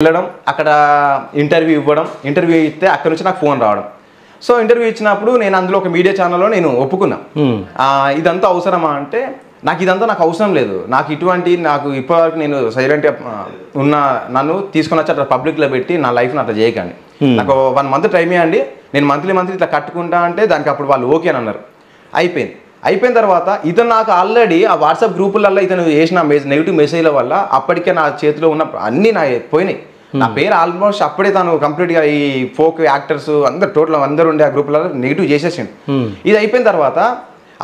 వెళ్ళడం అక్కడ ఇంటర్వ్యూ ఇస్తే అక్కడ నుంచి నాకు ఫోన్ రావడం. సో ఇంటర్వ్యూ ఇచ్చినప్పుడు నేను అందులో ఒక మీడియా ఛానల్లో నేను ఒప్పుకున్నా. ఇదంతా అవసరమా అంటే నాకు అవసరం లేదు. నాకు ఇప్పటివరకు నేను సైలెంట్గా నన్ను తీసుకొని వచ్చి అట్లా పబ్లిక్లో పెట్టి నా లైఫ్ని అట్లా చేయకండి. నాకు 1 మంత్ టైం ఇవ్వండి, నేను మంత్లీ ఇట్లా కట్టుకుంటా అంటే దానికి అప్పుడు వాళ్ళు ఓకే అని అన్నారు. అయిపోయిన తర్వాత ఇతను నాకు ఆల్రెడీ ఆ వాట్సాప్ గ్రూపులలో ఇతను చేసిన నెగిటివ్ మెసేజ్ల వల్ల అప్పటికే నా చేతిలో ఉన్న అన్నీ పోయినాయి. నా పేరు ఆల్మోస్ట్ అప్పుడే తను కంప్లీట్గా ఈ ఫోక్ యాక్టర్స్ అందరూ ఉండే ఆ గ్రూపులలో నెగిటివ్ చేసేసిండు. ఇది అయిపోయిన తర్వాత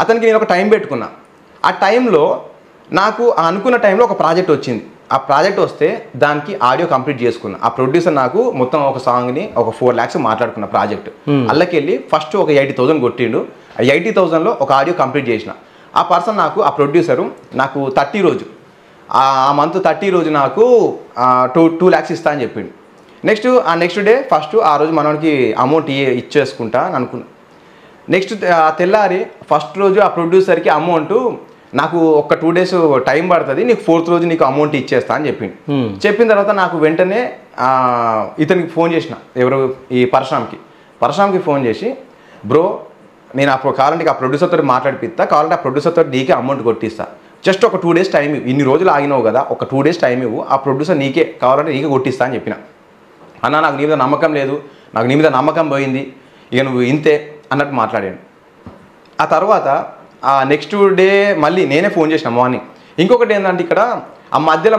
అతనికి నేను ఒక టైం పెట్టుకున్నా. ఆ టైంలో నాకు అనుకున్న టైంలో ఒక ప్రాజెక్ట్ వచ్చింది. ఆ ప్రాజెక్ట్ వస్తే దానికి ఆడియో కంప్లీట్ చేసుకున్నా. ఆ ప్రొడ్యూసర్ నాకు మొత్తం ఒక సాంగ్ని ఒక 4 lakhs మాట్లాడుకున్న ప్రాజెక్ట్. అల్లకెళ్ళి ఫస్ట్ ఒక 80,000 కొట్టిండు. ఆ 80,000లో ఒక ఆడియో కంప్లీట్ చేసిన. ఆ పర్సన్ ఆ ప్రొడ్యూసరు నాకు 30 రోజు ఆ మంత్ 30 రోజు నాకు 2 lakhs ఇస్తా అని చెప్పిండు. నెక్స్ట్ డే ఫస్ట్ ఆ రోజు మనకి అమౌంట్ ఇచ్చేసుకుంటా అని అనుకున్నా. నెక్స్ట్ తెల్లారి ఫస్ట్ రోజు ఆ ప్రొడ్యూసర్కి అమౌంట్ నాకు ఒక 2 days టైం పడుతుంది, నీకు 4th రోజు నీకు అమౌంట్ ఇచ్చేస్తా అని చెప్పిండు. చెప్పిన తర్వాత నాకు వెంటనే ఇతనికి ఫోన్ చేసిన, ఎవరు ఈ పరశురామ్కి ఫోన్ చేసి, బ్రో నేను అప్పుడు కావాలంటే ఆ ప్రొడ్యూసర్తో మాట్లాడిపిస్తా, కావాలంటే ఆ ప్రొడ్యూసర్తో నీకే అమౌంట్ కొట్టిస్తా, జస్ట్ ఒక 2 days టైం ఇవ్వు, ఇన్ని రోజులు ఆగినావు కదా, ఒక 2 days టైం ఇవ్వు, ఆ ప్రొడ్యూసర్ నీకే కావాలంటే నీకే కొట్టిస్తా అని చెప్పిన. అన్న నాకు నీ మీద నమ్మకం లేదు, నాకు నీ మీద నమ్మకం పోయింది, ఇక నువ్వు ఇంతే అన్నట్టు మాట్లాడాను. ఆ తర్వాత నెక్స్ట్ డే మళ్ళీ నేనే ఫోన్ చేసిన మార్నింగ్. ఇంకొకటి ఏంటంటే ఇక్కడ ఆ మధ్యలో